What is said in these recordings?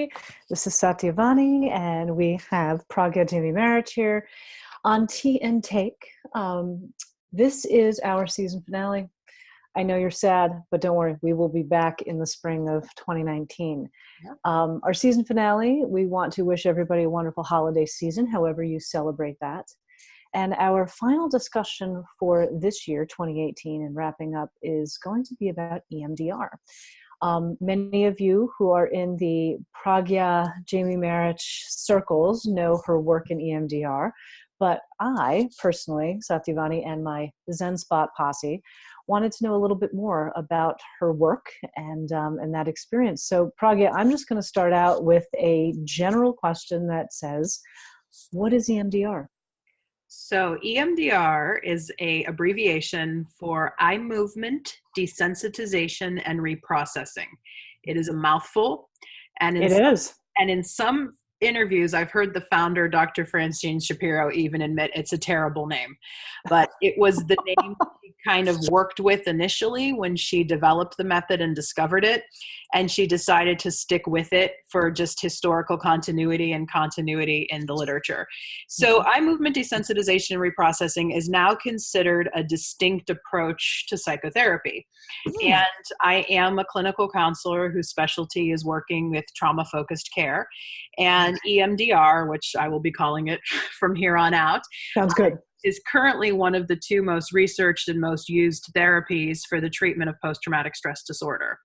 Gayatri. This is Satyavani, and we have Pragya Marich here on Tea and Take. This is our season finale. I know you're sad, but don't worry, we will be back in the spring of 2019. Yeah. Our season finale, we want to wish everybody a wonderful holiday season, however you celebrate that. And our final discussion for this year, 2018, and wrapping up, is going to be about EMDR. Many of you who are in the Pragya Marich circles know her work in EMDR, but I personally, Satyavani, and my Zen Spot posse wanted to know a little bit more about her work and that experience. So Pragya, I'm just going to start out with a general question that says, what is EMDR? So EMDR is an abbreviation for eye movement desensitization and reprocessing. It is a mouthful. And in some interviews, I've heard the founder, Dr. Francine Shapiro, even admit it's a terrible name. But it was the name she kind of worked with initially when she developed the method and discovered it. And she decided to stick with it for just historical continuity and continuity in the literature. So eye movement desensitization and reprocessing is now considered a distinct approach to psychotherapy. And I am a clinical counselor whose specialty is working with trauma-focused care. And EMDR, which I will be calling it from here on out, sounds good, is currently one of the two most researched and most used therapies for the treatment of post-traumatic stress disorder.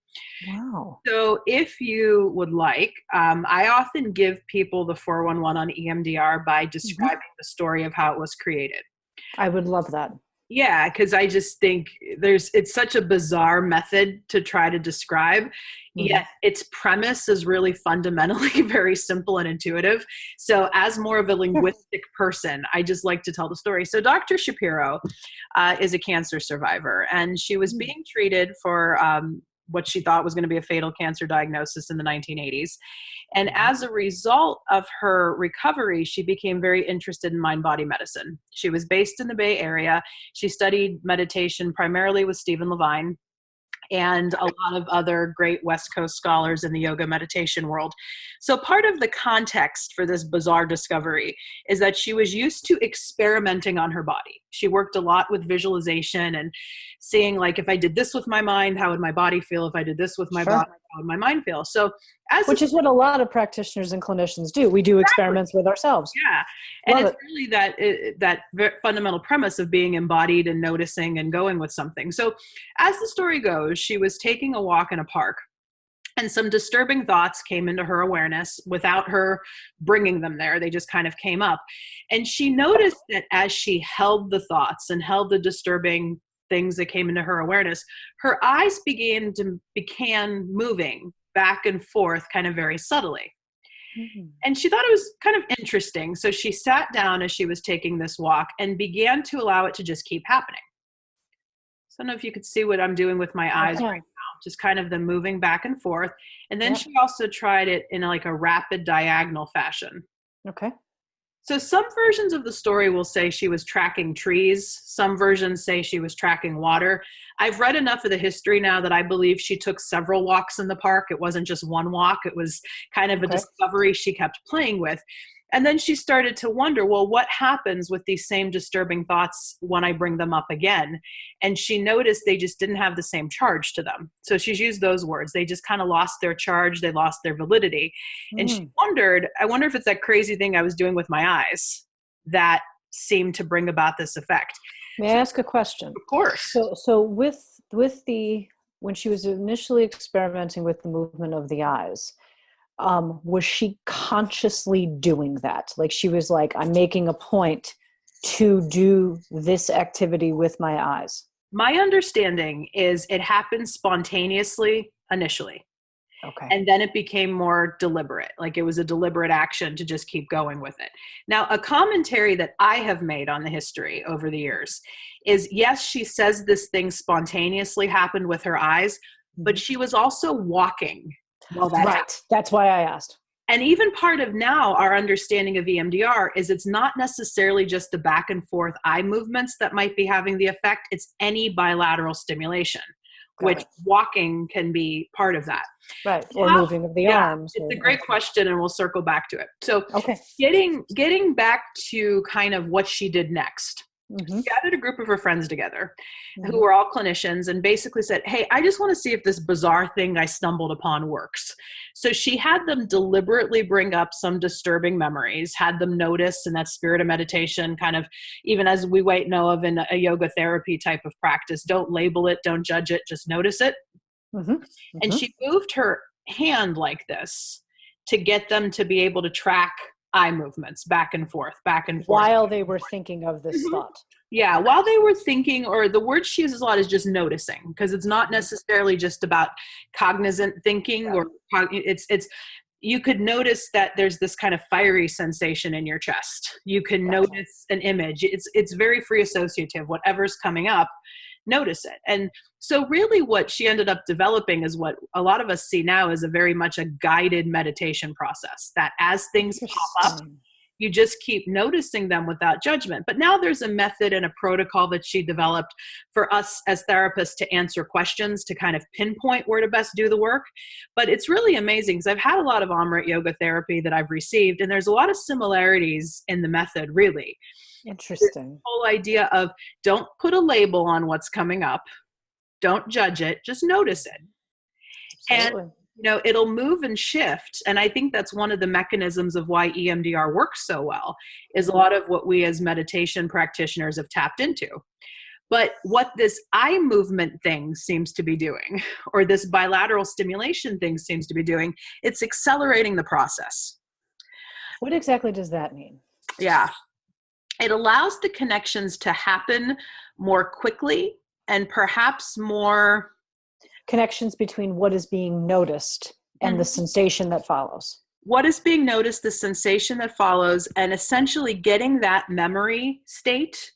Wow. So if you would like, I often give people the 411 on EMDR by describing the story of how it was created. I would love that. Yeah, because I just think it's such a bizarre method to try to describe, yet its premise is really fundamentally very simple and intuitive. So as more of a linguistic person, I just like to tell the story. So Dr. Shapiro is a cancer survivor, and she was being treated for what she thought was going to be a fatal cancer diagnosis in the 1980s. And as a result of her recovery, she became very interested in mind-body medicine. She was based in the Bay Area. She studied meditation primarily with Stephen Levine and a lot of other great West Coast scholars in the yoga meditation world. So part of the context for this bizarre discovery is that she was used to experimenting on her body. She worked a lot with visualization and seeing, like, if I did this with my mind, how would my body feel? If I did this with my body, how would my mind feel? So which is what a lot of practitioners and clinicians do. We do experiments with ourselves. Yeah. And it's really that fundamental premise of being embodied and noticing and going with something. So as the story goes, she was taking a walk in a park, and some disturbing thoughts came into her awareness without her bringing them there. They just kind of came up. And she noticed that as she held the thoughts and held the disturbing things that came into her awareness, her eyes began moving back and forth kind of very subtly. And she thought it was kind of interesting. So she sat down as she was taking this walk and began to allow it to just keep happening. So I don't know if you could see what I'm doing with my eyes right now, just kind of them moving back and forth. And then she also tried it in like a rapid diagonal fashion. Okay. So some versions of the story will say she was tracking trees. Some versions say she was tracking water. I've read enough of the history now that I believe she took several walks in the park. It wasn't just one walk. It was kind of a discovery she kept playing with. And then she started to wonder, well, what happens with these same disturbing thoughts when I bring them up again? And she noticed they just didn't have the same charge to them. So she's used those words. They just kind of lost their charge. They lost their validity. And she wondered, I wonder if it's that crazy thing I was doing with my eyes that seemed to bring about this effect. May I ask a question? Of course. So when she was initially experimenting with the movement of the eyes, was she consciously doing that? Like she was like, I'm making a point to do this activity with my eyes. My understanding is it happened spontaneously initially. Okay. And then it became more deliberate. Like it was a deliberate action to just keep going with it. Now, a commentary that I have made on the history over the years is, yes, she says this thing spontaneously happened with her eyes, but she was also walking. Well, that's why I asked. And even part of now our understanding of EMDR is it's not necessarily just the back and forth eye movements that might be having the effect. It's any bilateral stimulation. which walking can be part of that. Right. Or moving of the arms. It's a great question, and we'll circle back to it. So okay. getting back to kind of what she did next. She gathered a group of her friends together who were all clinicians and basically said, hey, I just want to see if this bizarre thing I stumbled upon works. So she had them deliberately bring up some disturbing memories, had them notice in that spirit of meditation, kind of even as we might know of in a yoga therapy type of practice. Don't label it, don't judge it, just notice it. And she moved her hand like this to get them to be able to track eye movements back and forth. While they were thinking of this thought. Yeah, while they were thinking, or the word she uses a lot is just noticing, because it's not necessarily just about cognizant thinking or it's you could notice that there's this kind of fiery sensation in your chest. You can notice an image. It's very free associative. Whatever's coming up, notice it. And so really what she ended up developing is what a lot of us see now as a very much a guided meditation process, that as things pop up, you just keep noticing them without judgment. But now there's a method and a protocol that she developed for us as therapists to answer questions, to kind of pinpoint where to best do the work. But it's really amazing because I've had a lot of Amrit yoga therapy that I've received, and there's a lot of similarities in the method, really. Interesting. The whole idea of don't put a label on what's coming up. Don't judge it. Just notice it. Absolutely. And, it'll move and shift. And I think that's one of the mechanisms of why EMDR works so well, is a lot of what we as meditation practitioners have tapped into. But what this eye movement thing seems to be doing, or this bilateral stimulation thing seems to be doing, it's accelerating the process. What exactly does that mean? Yeah. It allows the connections to happen more quickly and perhaps more connections between what is being noticed and the sensation that follows. What is being noticed, the sensation that follows, and essentially getting that memory state,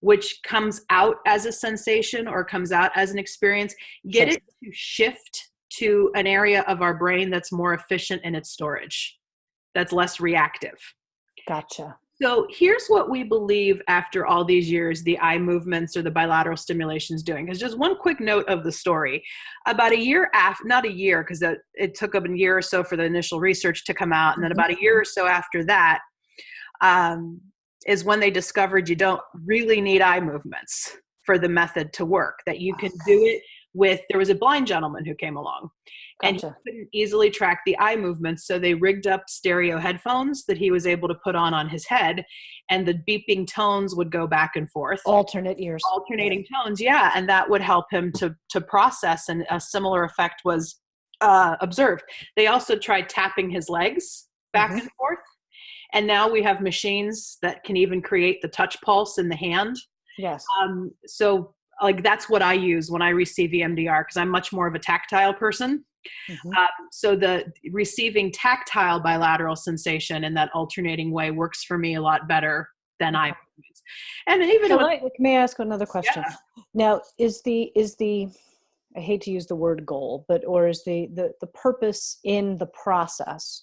which comes out as a sensation or comes out as an experience, get it to shift to an area of our brain that's more efficient in its storage, that's less reactive. Gotcha. So here's what we believe after all these years, the eye movements or the bilateral stimulation is doing. Because just one quick note of the story. About a year after, not a year, because it took up a year or so for the initial research to come out. And then about a year or so after that is when they discovered you don't really need eye movements for the method to work, that you can do it with, there was a blind gentleman who came along. And he couldn't easily track the eye movements, so they rigged up stereo headphones that he was able to put on his head, and the beeping tones would go back and forth. Alternating tones, yeah, and that would help him to process, and a similar effect was observed. They also tried tapping his legs back and forth, and now we have machines that can even create the touch pulse in the hand. Yes. So like that's what I use when I receive EMDR, because I'm much more of a tactile person. So the receiving tactile bilateral sensation in that alternating way works for me a lot better than eye movements. And even may I ask another question? Yeah. Now, is the I hate to use the word goal, or is the purpose in the process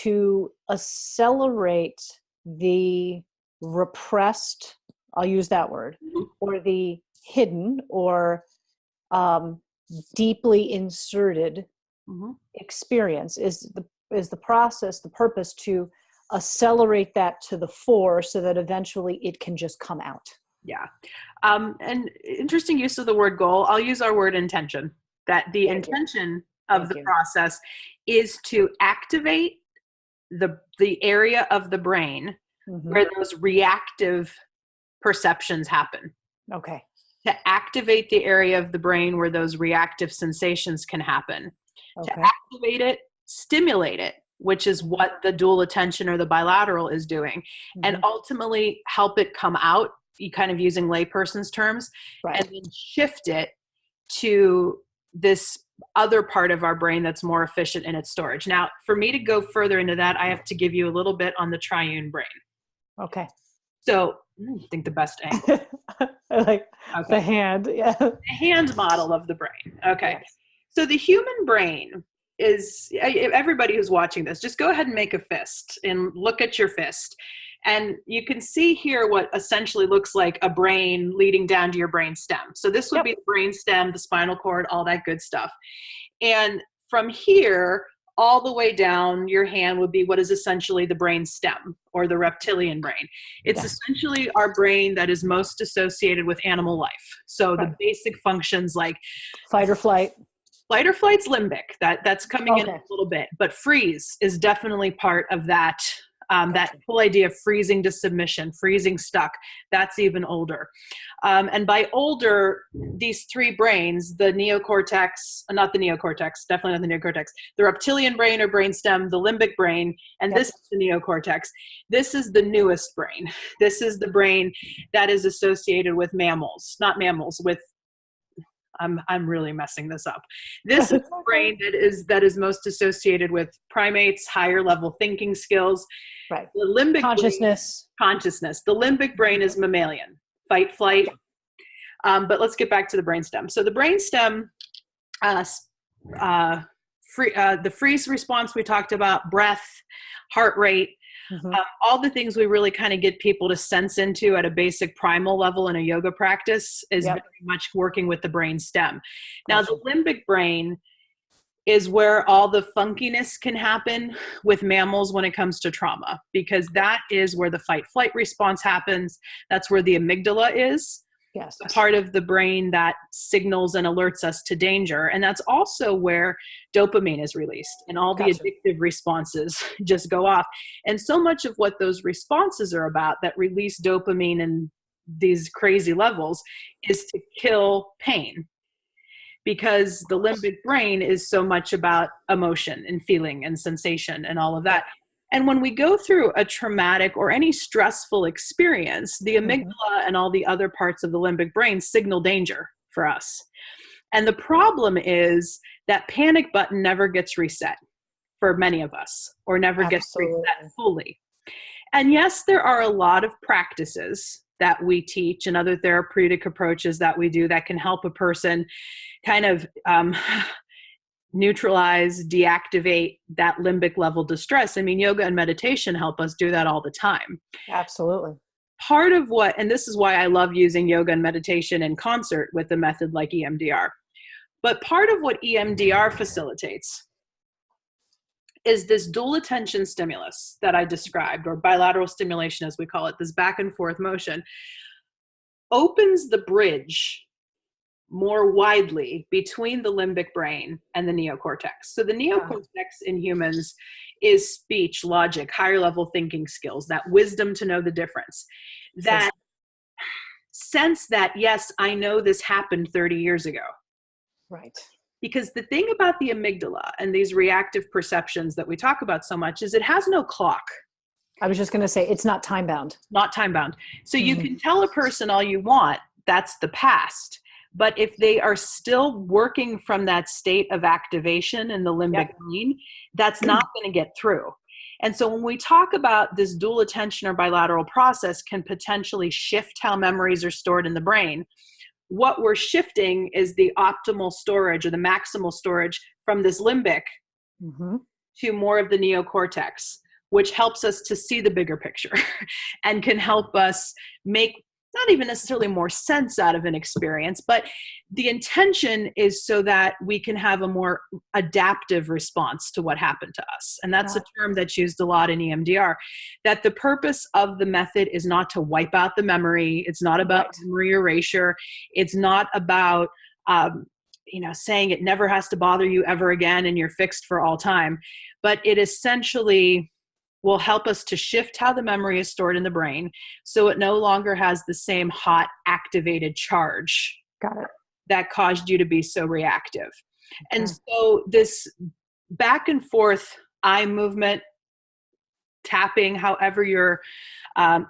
to accelerate the repressed, I'll use that word, or the hidden or deeply inserted experience? Is the process, the purpose to accelerate that to the fore so that eventually it can just come out? Yeah. And interesting use of the word goal. I'll use our word intention, that the intention of the process is to activate the area of the brain where those reactive perceptions happen. Okay. To activate the area of the brain where those reactive sensations can happen. To activate it, stimulate it, which is what the dual attention or the bilateral is doing, and ultimately help it come out, you kind of using layperson's terms, and then shift it to this other part of our brain that's more efficient in its storage. Now, for me to go further into that, I have to give you a little bit on the triune brain. Okay. So I think the best angle. I like the hand. Yeah. The hand model of the brain. Okay. Yes. So the human brain is, everybody who's watching this, just go ahead and make a fist and look at your fist. And you can see here what essentially looks like a brain leading down to your brain stem. So this would be the brain stem, the spinal cord, all that good stuff. And from here, all the way down your hand would be what is essentially the brain stem, or the reptilian brain. It's essentially our brain that is most associated with animal life. So the basic functions like fight or flight. Fight or flight's limbic. That's coming in a little bit, but freeze is definitely part of that. That whole idea of freezing to submission, freezing stuck, that's even older. And by older, these three brains, the neocortex, not the neocortex, definitely not the neocortex, the reptilian brain or brainstem, the limbic brain, and this is the neocortex. This is the newest brain. This is the brain that is associated with mammals, not mammals, with I'm really messing this up. This is the brain that is most associated with primates, higher level thinking skills. Right. The limbic consciousness. The limbic brain is mammalian, fight, flight. But let's get back to the brainstem. So the brainstem, the freeze response we talked about, breath, heart rate, all the things we really kind of get people to sense into at a basic primal level in a yoga practice is very much working with the brain stem. Now, the limbic brain is where all the funkiness can happen with mammals when it comes to trauma, because that is where the fight flight response happens. That's where the amygdala is. Yes. A part of the brain that signals and alerts us to danger. And that's also where dopamine is released, and all the addictive responses just go off. And so much of what those responses are about that release dopamine in these crazy levels is to kill pain, because the limbic brain is so much about emotion and feeling and sensation and all of that. And when we go through a traumatic or any stressful experience, the amygdala and all the other parts of the limbic brain signal danger for us. And the problem is that panic button never gets reset for many of us, or never gets reset fully. And yes, there are a lot of practices that we teach and other therapeutic approaches that we do that can help a person kind of neutralize, deactivate that limbic level distress. I mean, yoga and meditation help us do that all the time. Absolutely. Part of what, and this is why I love using yoga and meditation in concert with a method like EMDR, but part of what EMDR facilitates is this dual attention stimulus that I described, or bilateral stimulation as we call it, this back and forth motion, opens the bridge more widely between the limbic brain and the neocortex. So the neocortex in humans is speech, logic, higher level thinking skills, that wisdom to know the difference, that sense that, yes, I know this happened 30 years ago. Right. Because the thing about the amygdala and these reactive perceptions that we talk about so much is it has no clock. I was just going to say, it's not time bound. Not time bound. So you can tell a person all you want, that's the past. But if they are still working from that state of activation in the limbic brain, that's not going to get through. And so when we talk about this dual attention or bilateral process can potentially shift how memories are stored in the brain, what we're shifting is the optimal storage or the maximal storage from this limbic to more of the neocortex, which helps us to see the bigger picture and can help us make not even necessarily more sense out of an experience, but the intention is so that we can have a more adaptive response to what happened to us. And that's a term that's used a lot in EMDR, that the purpose of the method is not to wipe out the memory. It's not about memory erasure. It's not about, saying it never has to bother you ever again and you're fixed for all time. But it essentially will help us to shift how the memory is stored in the brain so it no longer has the same hot activated charge that caused you to be so reactive. And so this back and forth eye movement, tapping, however you're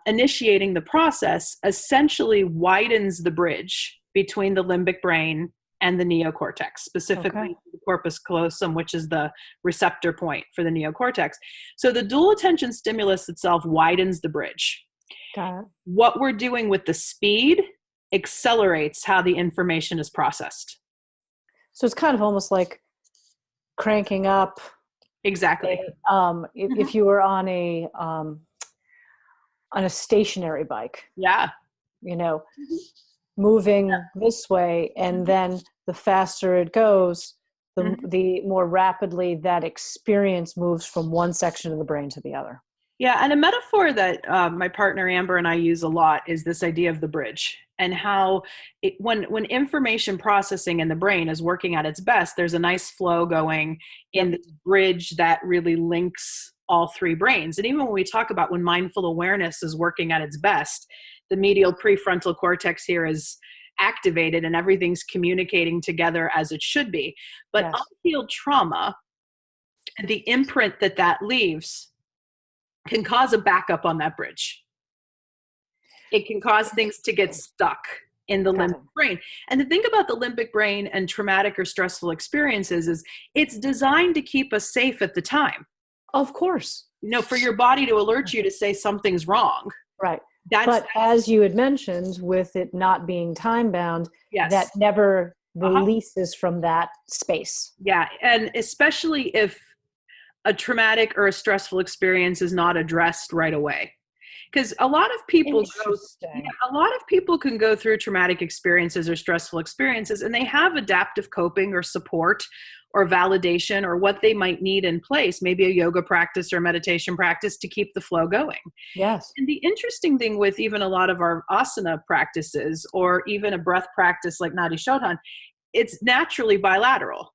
initiating the process, essentially widens the bridge between the limbic brain and the neocortex, specifically the corpus callosum, which is the receptor point for the neocortex. So the dual attention stimulus itself widens the bridge. What we're doing with the speed accelerates how the information is processed. So it's kind of almost like cranking up. Exactly. If you were on on a stationary bike, Yeah. you know, moving this way, and then the faster it goes, the more rapidly that experience moves from one section of the brain to the other. Yeah, and a metaphor that my partner Amber and I use a lot is this idea of the bridge, and how when information processing in the brain is working at its best, there's a nice flow going in this bridge that really links all three brains. And even when we talk about when mindful awareness is working at its best, the medial prefrontal cortex here is activated and everything's communicating together as it should be. But unhealed trauma, the imprint that that leaves, can cause a backup on that bridge. It can cause things to get stuck in the limbic brain. And the thing about the limbic brain and traumatic or stressful experiences is it's designed to keep us safe at the time. Of course. You know, for your body to alert you to say something's wrong. Right. But as you had mentioned, with it not being time bound, that never releases from that space. Yeah. And especially if a traumatic or a stressful experience is not addressed right away. Because a lot of people can go through traumatic experiences or stressful experiences, and they have adaptive coping or support or validation or what they might need in place, maybe a yoga practice or meditation practice to keep the flow going. Yes. And the interesting thing with even a lot of our asana practices or even a breath practice like Nadi Shodhan, it's naturally bilateral.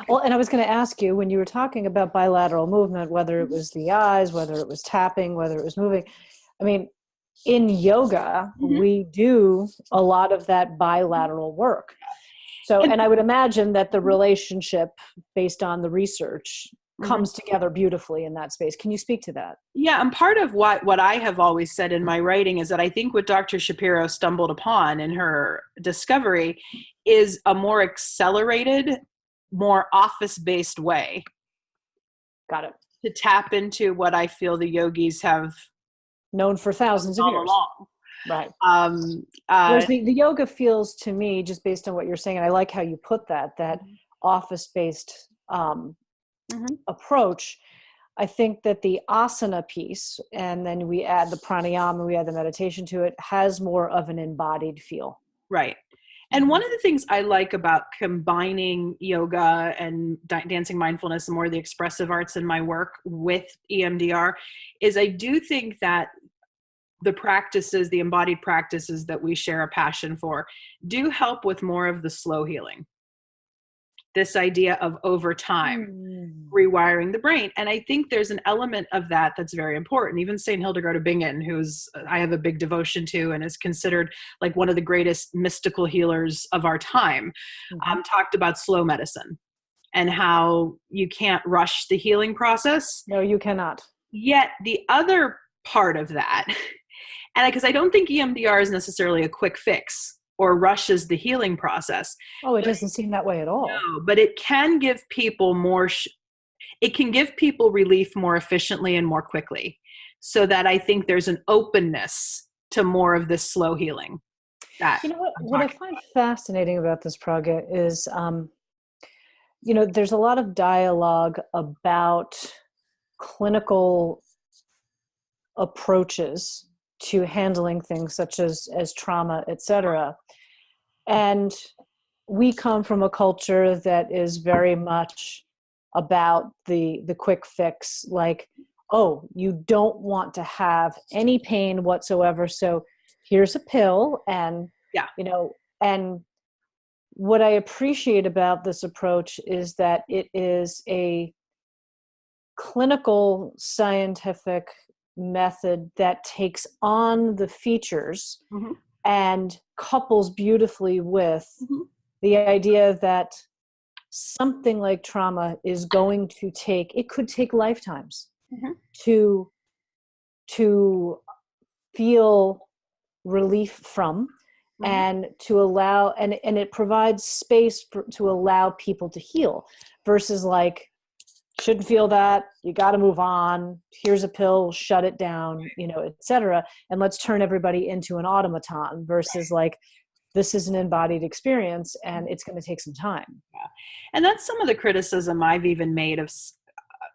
Well, and I was going to ask you, when you were talking about bilateral movement, whether it was the eyes, whether it was tapping, whether it was moving, I mean, in yoga, we do a lot of that bilateral work. So, and I would imagine that the relationship based on the research comes together beautifully in that space. Can you speak to that? Yeah, and part of what I have always said in my writing is that I think what Dr. Shapiro stumbled upon in her discovery is a more accelerated, more office-based way. Got it. To tap into what I feel the yogis have known for thousands of years. Along. Right. Whereas the yoga feels to me, just based on what you're saying, and I like how you put that office-based approach. I think that the asana piece, and then we add the pranayama, we add the meditation to it, has more of an embodied feel. Right. And one of the things I like about combining yoga and dancing mindfulness and more of the expressive arts in my work with EMDR is I do think that the practices, the embodied practices that we share a passion for, do help with more of the slow healing. This idea of over time rewiring the brain. And I think there's an element of that that's very important. Even St. Hildegard of Bingen, who's I have a big devotion to and is considered like one of the greatest mystical healers of our time, talked about slow medicine and how you can't rush the healing process. No, you cannot. Yet the other part of that, and because I don't think EMDR is necessarily a quick fix or rushes the healing process. Oh, it doesn't seem that way at all. No, but it can give people it can give people relief more efficiently and more quickly. So that I think there's an openness to more of this slow healing. You know what I find fascinating about this, Pragya, is, there's a lot of dialogue about clinical approaches to handling things such as trauma, et cetera. And we come from a culture that is very much about the quick fix, like, oh, you don't want to have any pain whatsoever, so here's a pill. And, and what I appreciate about this approach is that it is a clinical scientific method that takes on the features and couples beautifully with the idea that something like trauma is going to it could take lifetimes to feel relief from and to allow, and it provides space to allow people to heal versus like, shouldn't feel that, you got to move on, here's a pill, shut it down, et cetera. And let's turn everybody into an automaton versus like, this is an embodied experience and it's going to take some time. Yeah. And that's some of the criticism I've even made of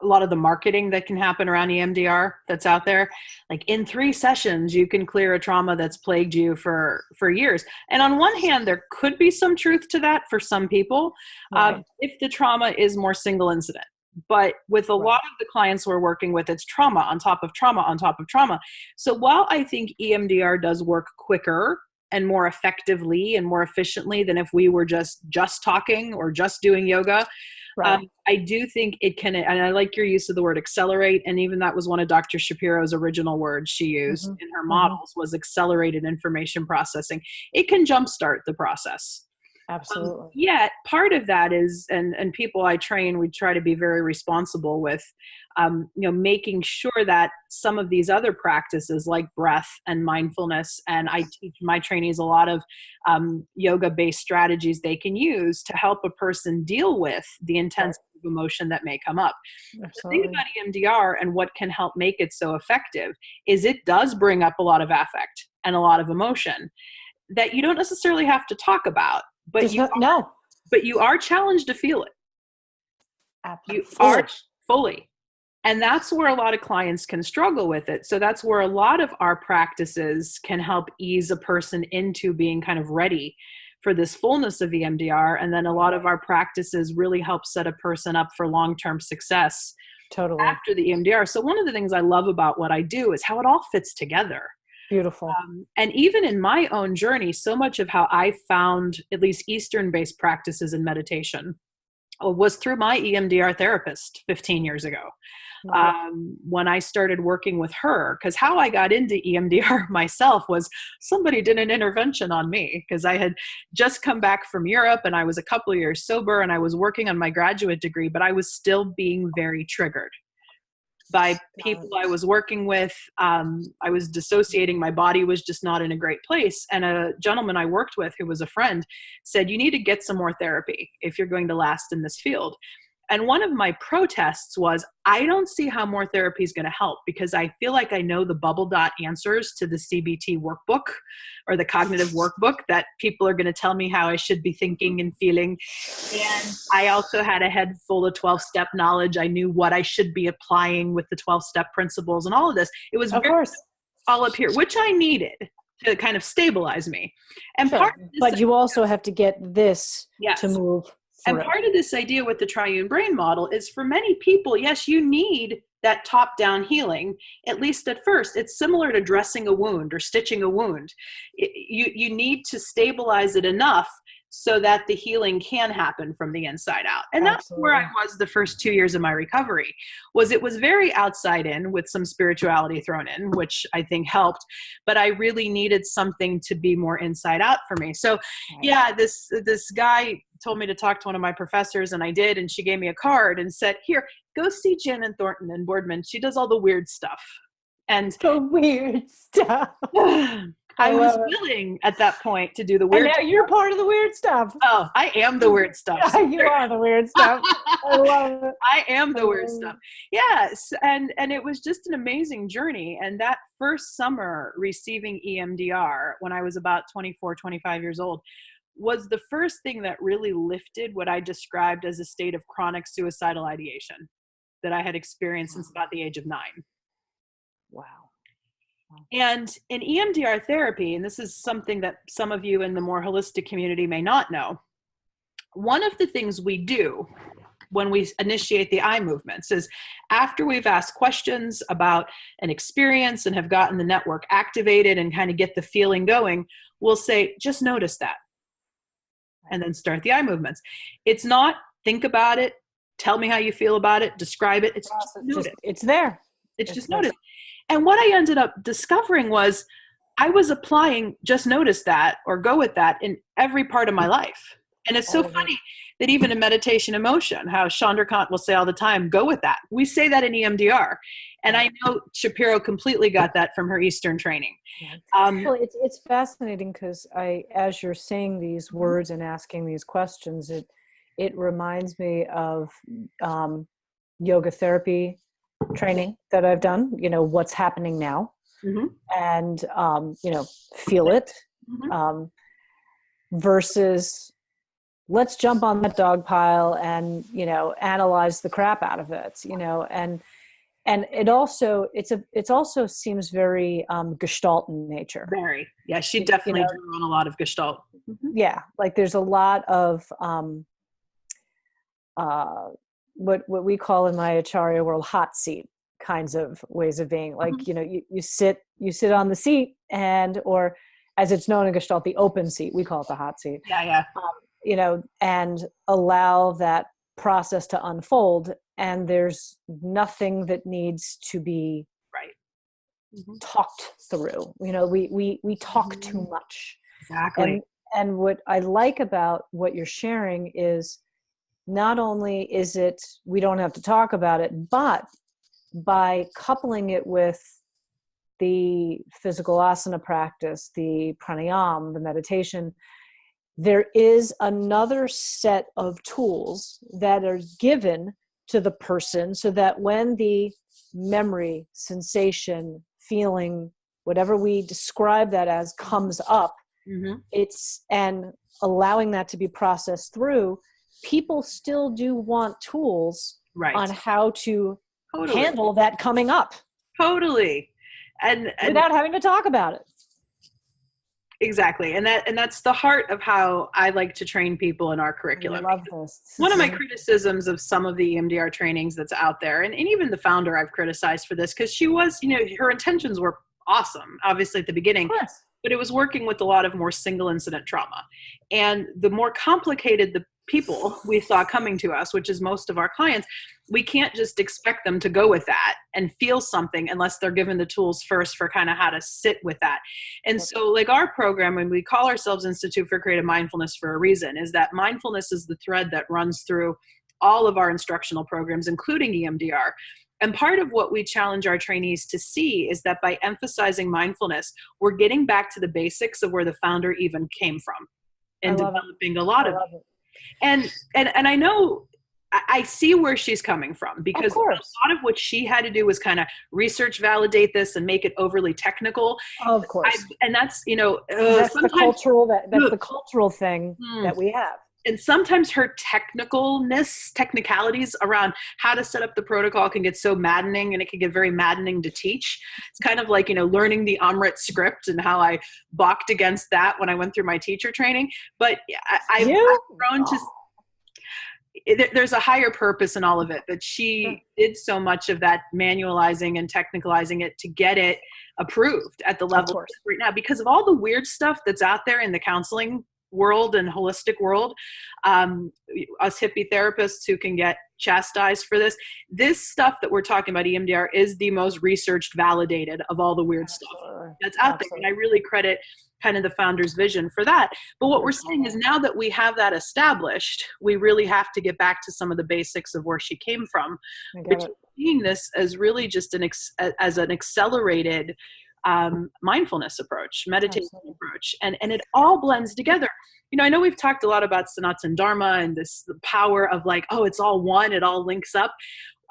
a lot of the marketing that can happen around EMDR that's out there. Like in 3 sessions, you can clear a trauma that's plagued you for years. And on one hand, there could be some truth to that for some people, Right. if the trauma is more single incident. But with a lot of the clients we're working with, it's trauma on top of trauma on top of trauma. So while I think EMDR does work quicker and more effectively and more efficiently than if we were just talking or just doing yoga, Right. I do think it can, and I like your use of the word accelerate. And even that was one of Dr. Shapiro's original words she used in her models was accelerated information processing. It can jumpstart the process. Absolutely. Yet part of that is, and people I train, we try to be very responsible with, making sure that some of these other practices like breath and mindfulness, and I teach my trainees a lot of yoga-based strategies they can use to help a person deal with the intensity of emotion that may come up. Absolutely. The thing about EMDR and what can help make it so effective is it does bring up a lot of affect and a lot of emotion that you don't necessarily have to talk about. But you are challenged to feel it. Absolutely. You are fully. And that's where a lot of clients can struggle with it. So that's where a lot of our practices can help ease a person into being kind of ready for this fullness of EMDR. And then a lot of our practices really help set a person up for long-term success after the EMDR. So one of the things I love about what I do is how it all fits together. Beautiful. And even in my own journey, so much of how I found at least Eastern-based practices in meditation was through my EMDR therapist 15 years ago. When I started working with her, because how I got into EMDR myself was somebody did an intervention on me because I had just come back from Europe and I was a couple of years sober and I was working on my graduate degree, but I was still being very triggered by people I was working with. I was dissociating. My body was just not in a great place. And a gentleman I worked with who was a friend said, you need to get some more therapy if you're going to last in this field. And one of my protests was, I don't see how more therapy is going to help because I feel like I know the bubble dot answers to the CBT workbook or the cognitive workbook that people are going to tell me how I should be thinking and feeling. And I also had a head full of 12-step knowledge. I knew what I should be applying with the 12-step principles and all of this. It was all up here, which I needed to kind of stabilize me. And but you also have to get this to move. And part of this idea with the triune brain model is for many people, yes, you need that top-down healing, at least at first. It's similar to dressing a wound or stitching a wound. You need to stabilize it enough so that the healing can happen from the inside out. And that's where I was the first 2 years of my recovery, it was very outside in with some spirituality thrown in, which I think helped, but I really needed something to be more inside out for me. So this guy told me to talk to one of my professors and I did, and she gave me a card and said, here, go see Jen and Thornton and Boardman. She does all the weird stuff. And the weird stuff. I was willing at that point to do the weird stuff. And now you're part of the weird stuff. Oh, I am the weird stuff. You are the weird stuff. I love it. I am the weird stuff. Yes. And it was just an amazing journey. And that first summer receiving EMDR when I was about 24, 25 years old was the first thing that really lifted what I described as a state of chronic suicidal ideation that I had experienced since about the age of 9. Wow. And in EMDR therapy, and this is something that some of you in the more holistic community may not know, one of the things we do when we initiate the eye movements is after we've asked questions about an experience and have gotten the network activated and kind of get the feeling going, we'll say, just notice that. And then start the eye movements. It's not think about it, tell me how you feel about it, describe it. It's just notice. It's there. It's just notice. And what I ended up discovering was I was applying just notice that or go with that in every part of my life. And it's so funny that even in meditation emotion, how Chandrakant will say all the time, go with that. We say that in EMDR. And I know Shapiro completely got that from her Eastern training. Well, it's fascinating because as you're saying these words and asking these questions, it reminds me of yoga therapy training that I've done, what's happening now, and, feel it, versus let's jump on that dog pile and, analyze the crap out of it, and it also seems very Gestalt in nature. Very. Yeah, she definitely drew on a lot of Gestalt. Mm-hmm. Yeah, like there's a lot of what we call in my Acharya world hot seat kinds of ways of being. Like, you sit on the seat, or as it's known in Gestalt, the open seat. We call it the hot seat. Yeah. And allow that process to unfold. And there's nothing that needs to be talked through. We talk too much. Exactly. And what I like about what you're sharing is not only is it, we don't have to talk about it, but by coupling it with the physical asana practice, the pranayama, the meditation, there is another set of tools that are given to the person so that when the memory, sensation, feeling, whatever we describe that as, comes up, and allowing that to be processed through, people still do want tools on how to handle that coming up. Totally. And without having to talk about it. Exactly. And that's the heart of how I like to train people in our curriculum. I love this. One of my criticisms of some of the EMDR trainings that's out there, and even the founder I've criticized for this, because she was, her intentions were awesome, obviously at the beginning, but it was working with a lot of more single incident trauma. And the more complicated the people we saw coming to us, which is most of our clients, we can't just expect them to go with that and feel something unless they're given the tools first for kind of how to sit with that. And so like our program, when we call ourselves Institute for Creative Mindfulness for a reason, is that mindfulness is the thread that runs through all of our instructional programs, including EMDR. And part of what we challenge our trainees to see is that by emphasizing mindfulness, we're getting back to the basics of where the founder even came from and developing a lot of it. And I know I see where she's coming from, because a lot of what she had to do was kind of research, validate this, and make it overly technical. Of course. And that's, that's the cultural thing that we have. And sometimes her technicalities around how to set up the protocol can get so maddening, and it can get very maddening to teach. It's kind of like, learning the Amrit script and how I balked against that when I went through my teacher training. But I've grown to, there's a higher purpose in all of it, but she did so much of that manualizing and technicalizing it to get it approved at the level right now, because of all the weird stuff that's out there in the counseling world and holistic world. Us hippie therapists who can get chastised for this stuff that we're talking about, EMDR, is the most researched, validated of all the weird stuff that's out there. And I really credit kind of the founder's vision for that. But what we're saying is, now that we have that established, we really have to get back to some of the basics of where she came from, which is seeing this as really just as an accelerated mindfulness approach, meditation approach, and it all blends together. I know we've talked a lot about Sanatana Dharma and the power of like, oh, it's all one, it all links up.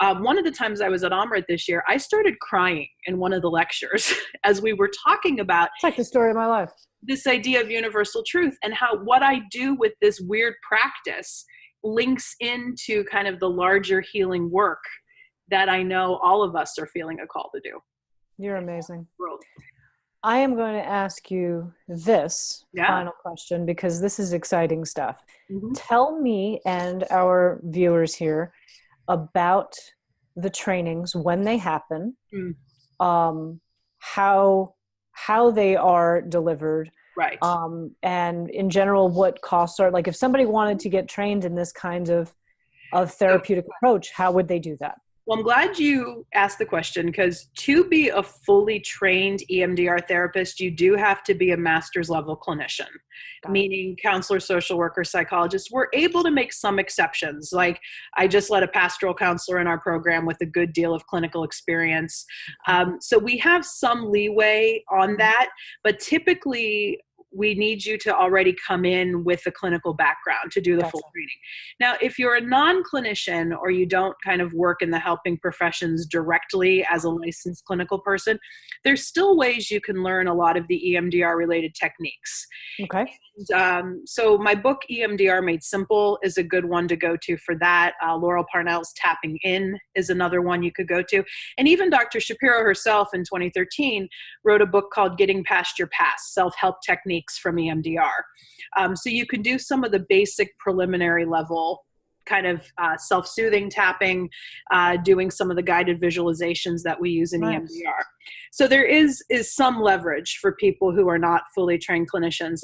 One of the times I was at Amrit this year, I started crying in one of the lectures as we were talking about, it's like the story of my life, this idea of universal truth, and how what I do with this weird practice links into kind of the larger healing work that I know all of us are feeling a call to do. You're amazing. I am going to ask you this final question, because this is exciting stuff. Tell me and our viewers here about the trainings, when they happen, how they are delivered, and in general, what costs are. Like, if somebody wanted to get trained in this kind of therapeutic approach, how would they do that? Well, I'm glad you asked the question, because to be a fully trained EMDR therapist, you do have to be a master's level clinician, meaning counselor, social worker, psychologist. We're able to make some exceptions. Like, I just led a pastoral counselor in our program with a good deal of clinical experience. So we have some leeway on that, but typically we need you to already come in with a clinical background to do the full Gotcha. training. Now, if you're a non-clinician or you don't kind of work in the helping professions directly as a licensed clinical person, there's still ways you can learn a lot of the EMDR related techniques. Okay. So my book, EMDR Made Simple, is a good one to go to for that. Laurel Parnell's Tapping In is another one you could go to. And even Dr. Shapiro herself in 2013 wrote a book called Getting Past Your Past, Self-Help Techniques from EMDR. So you can do some of the basic preliminary level kind of self-soothing tapping, doing some of the guided visualizations that we use in EMDR. So there is some leverage for people who are not fully trained clinicians.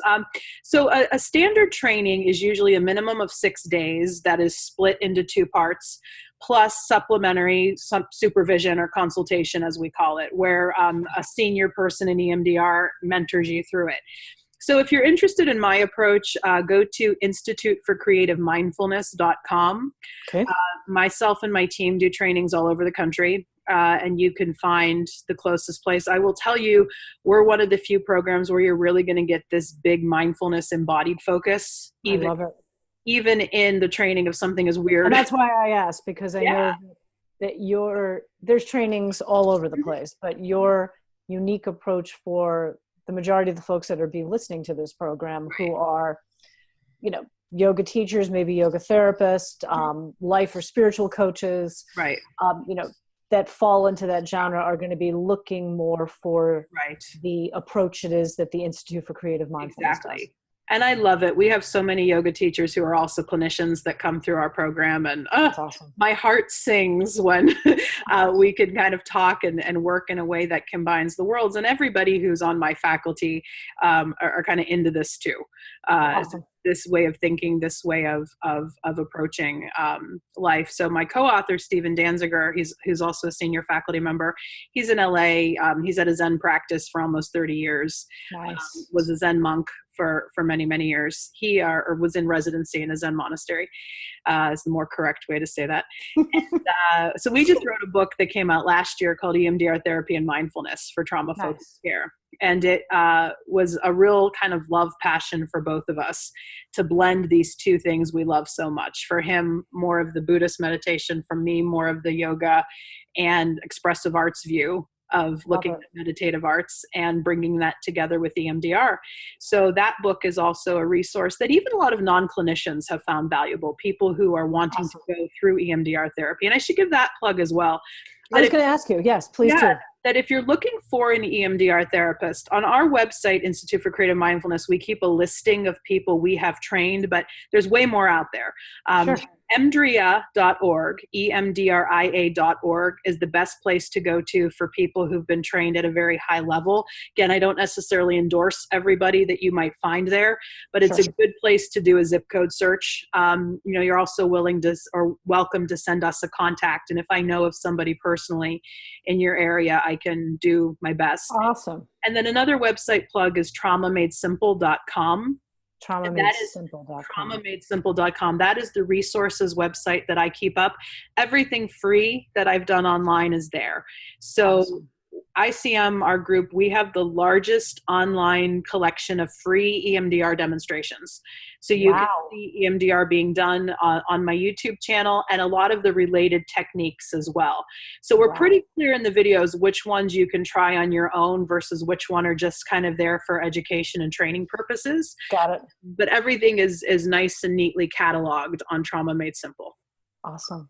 So a standard training is usually a minimum of 6 days that is split into 2 parts, plus supplementary supervision or consultation, as we call it, where a senior person in EMDR mentors you through it. So if you're interested in my approach, go to instituteforcreativemindfulness.com. Okay. Myself and my team do trainings all over the country, and you can find the closest place. I will tell you, we're one of the few programs where you're really going to get this big mindfulness embodied focus. I love it. Even in the training of something as weird. And that's why I asked, because I know that there's trainings all over the place, but your unique approach for the majority of the folks that are being listening to this program, who are, yoga teachers, maybe yoga therapists, life or spiritual coaches, right? That fall into that genre are going to be looking more for the approach it is that the Institute for Creative Mindfulness does. And I love it. We have so many yoga teachers who are also clinicians that come through our program, and that's awesome. My heart sings when we can kind of talk and work in a way that combines the worlds. And everybody who's on my faculty are kind of into this too. Awesome. This way of thinking, this way of approaching life. So my co-author, Stephen Danziger, who's also a senior faculty member, he's in LA. He's at a Zen practice for almost 30 years. Nice. Was a Zen monk for many, many years. He was in residency in a Zen monastery, is the more correct way to say that. And, so we just wrote a book that came out last year called EMDR Therapy and Mindfulness for Trauma-Focused Care. And it was a real kind of love passion for both of us to blend these two things we love so much. For him, more of the Buddhist meditation, for me, more of the yoga and expressive arts view of looking at meditative arts and bringing that together with EMDR. So that book is also a resource that even a lot of non-clinicians have found valuable, people who are wanting to go through EMDR therapy. And I should give that plug as well. I was going to ask you. Yes, please do. That if you're looking for an EMDR therapist, on our website, Institute for Creative Mindfulness, we keep a listing of people we have trained, but there's way more out there. Sure. EMDRIA.org, EMDRIA.org is the best place to go to for people who've been trained at a very high level. Again, I don't necessarily endorse everybody that you might find there, but it's a good place to do a zip code search. You're also willing to or welcome to send us a contact. And if I know of somebody personally in your area, I can do my best. Awesome. And then another website plug is traumamadesimple.com. Traumamadesimple.com. That is the resources website that I keep up. Everything free that I've done online is there. So awesome. ICM, our group, we have the largest online collection of free EMDR demonstrations. So you can see EMDR being done on my YouTube channel and a lot of the related techniques as well. So we're pretty clear in the videos which ones you can try on your own versus which one are just kind of there for education and training purposes. Got it. But everything is nice and neatly cataloged on Trauma Made Simple. Awesome.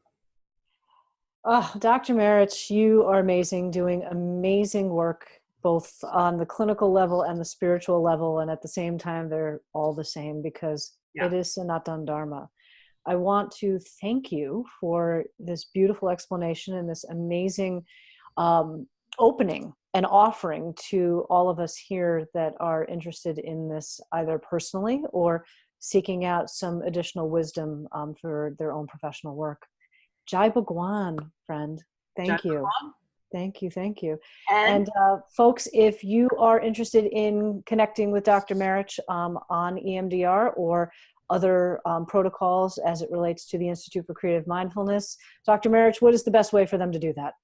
Oh, Dr. Marich, you are amazing, doing amazing work, both on the clinical level and the spiritual level. And at the same time, they're all the same because it is Sanatan Dharma. I want to thank you for this beautiful explanation and this amazing opening and offering to all of us here that are interested in this, either personally or seeking out some additional wisdom for their own professional work. Jai Bhagwan, friend. Thank you. Thank you. Thank you. And folks, if you are interested in connecting with Dr. Marich on EMDR or other protocols as it relates to the Institute for Creative Mindfulness, Dr. Marich, what is the best way for them to do that?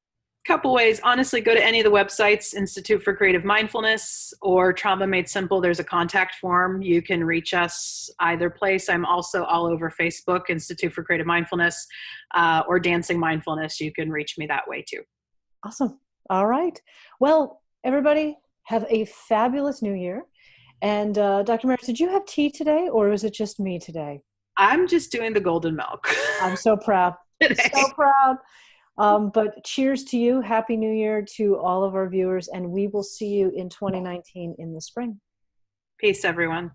Couple ways. Honestly, go to any of the websites, Institute for Creative Mindfulness or Trauma Made Simple. There's a contact form. You can reach us either place. I'm also all over Facebook, Institute for Creative Mindfulness, or Dancing Mindfulness. You can reach me that way too. Awesome. All right. Well, everybody, have a fabulous new year. And Dr. Marich, did you have tea today, or was it just me today? I'm just doing the golden milk. I'm so proud. Today. So proud. But cheers to you. Happy New Year to all of our viewers. And we will see you in 2019 in the spring. Peace, everyone.